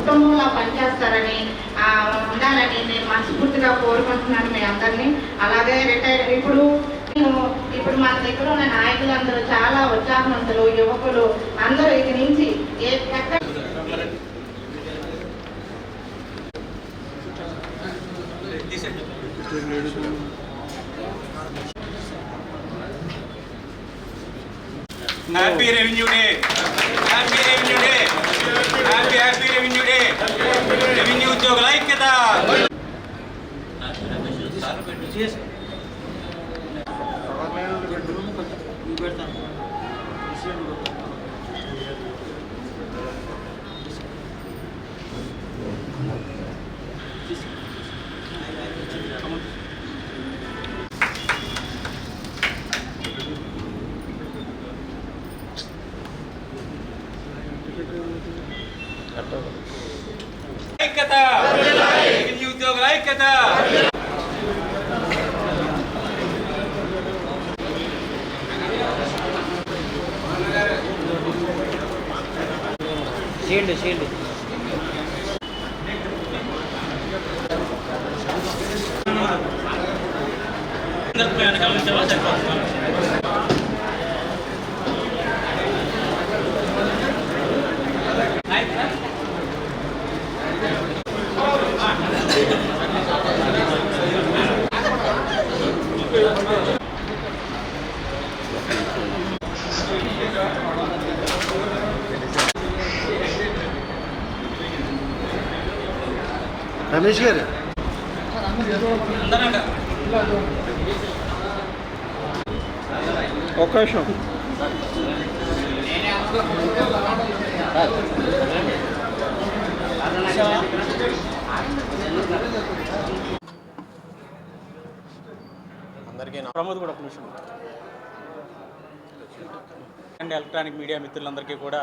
కుటుంబంలో పనిచేస్తారని ఉండాలని నేను మనస్ఫూర్తిగా కోరుకుంటున్నాను మీ అందరినీ. అలాగే రిటైర్ ఇప్పుడు మన దగ్గర ఉన్న నాయకులందరూ చాలా ఉత్సాహవంతులు, యువకులు అందరూ ఇది నుంచి ఎక్కడ happy revenue day, happy revenue day, happy revenue day. Revenue ఉద్యోగుల ఐక్యత. ఐక్యత, రెవెన్యూ ఉద్యోగుల ఐక్యత. చేయండి రమేష్ గారు ఒక్క నిమిషం. అందరికీ ప్రమోద్ కూడా ఒక నిమిషం. అండ్ ఎలక్ట్రానిక్ మీడియా మిత్రులందరికీ కూడా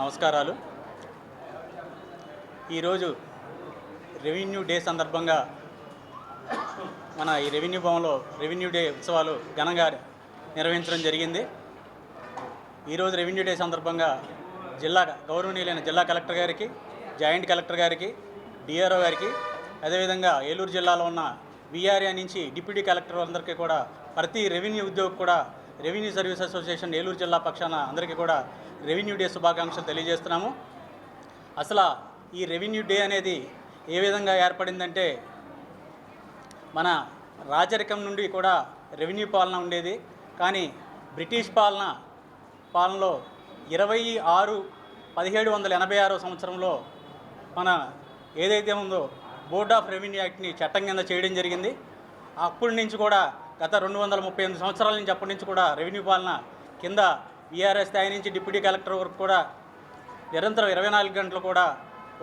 నమస్కారాలు. ఈరోజు రెవెన్యూ డే సందర్భంగా మన ఈ రెవెన్యూ భవన్లో రెవెన్యూ డే ఉత్సవాలు ఘనంగా నిర్వహించడం జరిగింది. ఈరోజు రెవెన్యూ డే సందర్భంగా గౌరవనీయులైన జిల్లా కలెక్టర్ గారికి, జాయింట్ కలెక్టర్ గారికి, డిఆర్ఓ గారికి, అదేవిధంగా ఏలూరు జిల్లాలో ఉన్న విఆర్ఏ నుంచి డిప్యూటీ కలెక్టర్ అందరికీ కూడా, ప్రతి రెవెన్యూ ఉద్యోగి కూడా రెవెన్యూ సర్వీస్ అసోసియేషన్ ఏలూరు జిల్లా పక్షాన అందరికీ కూడా రెవెన్యూ డే శుభాకాంక్షలు తెలియజేస్తున్నాము. అసలు ఈ రెవెన్యూ డే అనేది ఏ విధంగా ఏర్పడిందంటే, మన రాజరికం నుండి కూడా రెవెన్యూ పాలన ఉండేది. కానీ బ్రిటిష్ పాలనలో 26/1786 సంవత్సరంలో మన ఏదైతే ఉందో బోర్డ్ ఆఫ్ రెవెన్యూ యాక్ట్ని చట్టం కింద చేయడం జరిగింది. అప్పటి నుంచి కూడా గత 238 సంవత్సరాల నుంచి అప్పటి నుంచి కూడా రెవెన్యూ పాలన కింద విఆర్ఎస్ స్థాయి నుంచి డిప్యూటీ కలెక్టర్ వరకు కూడా నిరంతరం 24 గంటలు కూడా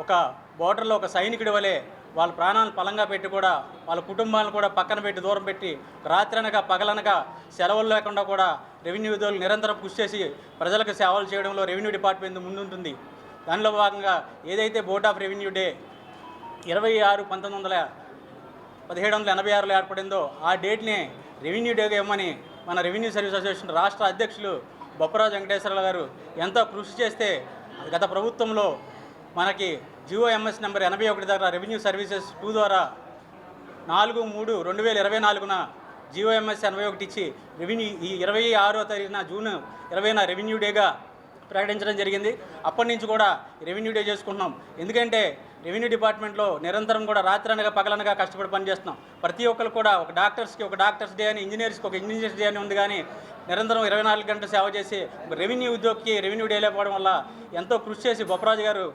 ఒక బోర్డర్లో ఒక సైనికుడి వలె వాళ్ళ ప్రాణాలను పలంగా పెట్టి కూడా వాళ్ళ కుటుంబాలను కూడా పక్కన పెట్టి దూరం పెట్టి రాత్రనక పగలనక సెలవులు లేకుండా కూడా రెవెన్యూ ఉద్యోగులు నిరంతరం కృషి చేసి ప్రజలకు సేవలు చేయడంలో రెవెన్యూ డిపార్ట్మెంట్ ముందుంటుంది. దానిలో భాగంగా ఏదైతే బోర్డ్ ఆఫ్ రెవెన్యూ డే 26/1986 ఏర్పడిందో ఆ డేట్ని రెవెన్యూ డేగా ఇవ్వమని మన రెవెన్యూ సర్వీస్ అసోసియేషన్ రాష్ట్ర అధ్యక్షులు బొప్పరాజు వెంకటేశ్వరరావు గారు ఎంతో కృషి చేస్తే గత ప్రభుత్వంలో మనకి GOMS నెంబర్ 81 ద్వారా రెవెన్యూ సర్వీసెస్ 2 ద్వారా 4/3/2024 GOMS 81 ఇచ్చి రెవెన్యూ ఈ 26వ తారీఖున జూన్ 20న రెవెన్యూ డేగా ప్రకటించడం జరిగింది. అప్పటి నుంచి కూడా రెవెన్యూ డే చేసుకుంటున్నాం. ఎందుకంటే రెవెన్యూ డిపార్ట్మెంట్లో నిరంతరం కూడా రాత్రనగా పగలనగా కష్టపడి పనిచేస్తున్నాం. ప్రతి ఒక్కరు కూడా ఒక డాక్టర్స్కి ఒక డాక్టర్స్ డే అని, ఇంజనీర్స్కి ఒక ఇంజనీర్స్ డే అని ఉంది. కానీ నిరంతరం 24 గంటలు సేవ చేసి రెవెన్యూ ఉద్యోగికి రెవెన్యూ డే లేకపోవడం వల్ల ఎంతో కృషి చేసి బొప్పరాజు గారు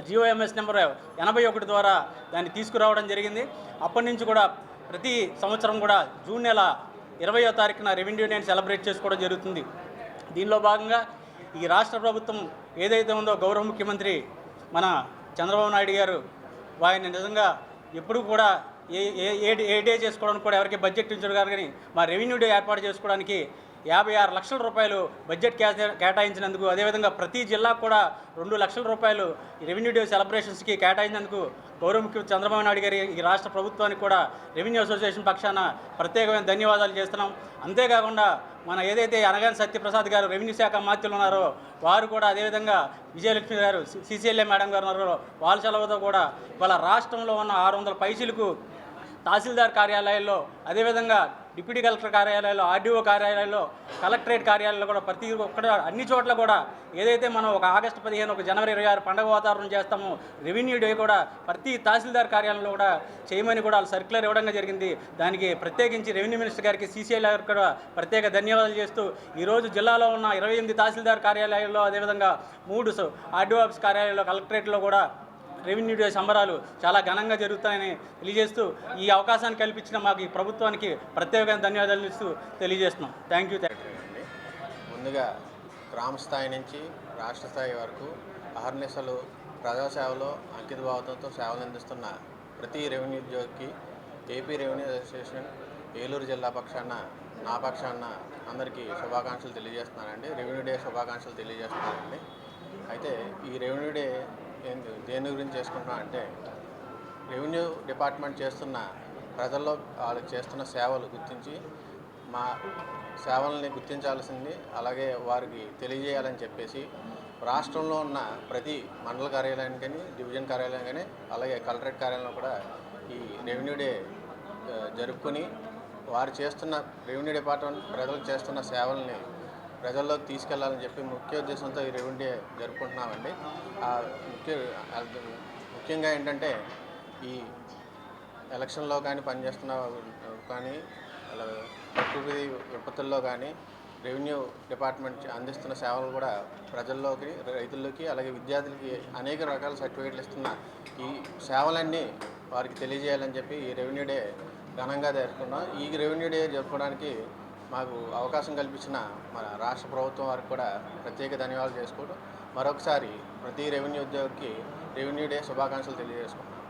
GOMS నెంబర్ 81 ద్వారా దాన్ని తీసుకురావడం జరిగింది. అప్పటి నుంచి కూడా ప్రతి సంవత్సరం కూడా జూన్ నెల 20వ తారీఖున రెవెన్యూ డేని సెలబ్రేట్ చేసుకోవడం జరుగుతుంది. దీనిలో భాగంగా ఈ రాష్ట్ర ప్రభుత్వం ఏదైతే ఉందో గౌరవ ముఖ్యమంత్రి మన చంద్రబాబు నాయుడు గారు ఆయన నిజంగా ఎప్పుడు కూడా ఏ డే చేసుకోవడానికి కూడా ఎవరికి బడ్జెట్ ఇచ్చాడు కానీ మా రెవెన్యూ డే ఏర్పాటు చేసుకోవడానికి 56 లక్షల రూపాయలు బడ్జెట్ కేటాయించినందుకు, అదేవిధంగా ప్రతి జిల్లాకు కూడా 2 లక్షల రూపాయలు రెవెన్యూ డే సెలబ్రేషన్స్కి కేటాయించినందుకు గౌరవ ముఖ్యమంత్రి చంద్రబాబు నాయుడు గారి ఈ రాష్ట్ర ప్రభుత్వానికి కూడా రెవెన్యూ అసోసియేషన్ పక్షాన ప్రత్యేకమైన ధన్యవాదాలు చేస్తున్నాం. అంతేకాకుండా మన ఏదైతే అనగాని సత్యప్రసాద్ గారు రెవెన్యూ శాఖ మంత్రులు ఉన్నారో వారు కూడా అదేవిధంగా విజయలక్ష్మి గారు సిసిఎల్ఏ మేడం గారు ఉన్నారో వాళ్ళ సెలవుతో కూడా వాళ్ళ రాష్ట్రంలో ఉన్న 600 పైసలకు తహసీల్దార్ కార్యాలయాల్లో, అదేవిధంగా డిప్యూటీ కలెక్టర్ కార్యాలయాల్లో, ఆర్డీఓ కార్యాలయాల్లో, కలెక్టరేట్ కార్యాలయాల్లో కూడా ప్రతి ఒక్కడ అన్ని చోట్ల కూడా ఏదైతే మనం ఒక ఆగస్టు 15 ఒక జనవరి 26 పండుగ వాతావరణం చేస్తామో రెవెన్యూ డే కూడా ప్రతి తహసీల్దార్ కార్యాలయంలో కూడా చేయమని కూడా వాళ్ళు సర్క్యులర్ ఇవ్వడం జరిగింది. దానికి ప్రత్యేకించి రెవెన్యూ మినిస్టర్ గారికి సిసిఐ గారికి కూడా ప్రత్యేక ధన్యవాదాలు చేస్తూ ఈరోజు జిల్లాలో ఉన్న 28 తహసీల్దార్ కార్యాలయాల్లో, అదేవిధంగా 3 ఆర్డీఓ ఆఫీస్ కార్యాలయాల్లో, కలెక్టరేట్లో కూడా రెవెన్యూ డే సంబరాలు చాలా ఘనంగా జరుగుతాయని తెలియజేస్తూ ఈ అవకాశాన్ని కల్పించిన మాకు ఈ ప్రభుత్వానికి ప్రత్యేకంగా ధన్యవాదాలు ఇస్తూ తెలియజేస్తున్నాం. Thank you. ముందుగా గ్రామ స్థాయి నుంచి రాష్ట్ర స్థాయి వరకు అహర్నిశలు ప్రజాసేవలో అంకితభావంతో సేవలు అందిస్తున్న ప్రతి రెవెన్యూ ఉద్యోగికి ఏపీ రెవెన్యూ అసోసియేషన్ ఏలూరు జిల్లా పక్షాన నా పక్షాన అందరికీ శుభాకాంక్షలు తెలియజేస్తున్నానండి. రెవెన్యూ డే శుభాకాంక్షలు తెలియజేస్తున్నానండి. అయితే ఈ రెవెన్యూ డే దేని గురించి చేసుకుంటున్నాం అంటే రెవెన్యూ డిపార్ట్మెంట్ చేస్తున్న ప్రజల్లో వాళ్ళకి చేస్తున్న సేవలు గుర్తించి మా సేవల్ని గుర్తించాల్సింది, అలాగే వారికి తెలియజేయాలని చెప్పేసి రాష్ట్రంలో ఉన్న ప్రతి మండల కార్యాలయం కానీ, డివిజన్ కార్యాలయం కానీ, అలాగే కలెక్టరేట్ కార్యాలయంలో కూడా ఈ రెవెన్యూ డే జరుపుకొని వారు చేస్తున్న రెవెన్యూ డిపార్ట్మెంట్ ప్రజలకు చేస్తున్న సేవల్ని ప్రజల్లోకి తీసుకెళ్లాలని చెప్పి ముఖ్య ఉద్దేశంతో ఈ రెవెన్యూ డే జరుపుకుంటున్నామండి. ముఖ్యంగా ఏంటంటే ఈ ఎలక్షన్లో కానీ పనిచేస్తున్న కానీ, ప్రకృతి విపత్తుల్లో కానీ రెవెన్యూ డిపార్ట్మెంట్ అందిస్తున్న సేవలు కూడా ప్రజల్లోకి, రైతుల్లోకి, అలాగే విద్యార్థులకి అనేక రకాల సర్టిఫికేట్లు ఇస్తున్న ఈ సేవలన్నీ వారికి తెలియజేయాలని చెప్పి ఈ రెవెన్యూ డే ఘనంగా జరుపుకున్నాం. ఈ రెవెన్యూ డే జరుపుకోవడానికి మాకు అవకాశం కల్పించిన మన రాష్ట్ర ప్రభుత్వం వారికి కూడా ప్రత్యేక ధన్యవాదాలు చేసుకోవడం, మరొకసారి ప్రతి రెవెన్యూ ఉద్యోగికి రెవెన్యూ డే శుభాకాంక్షలు తెలియజేసుకుంటున్నాం.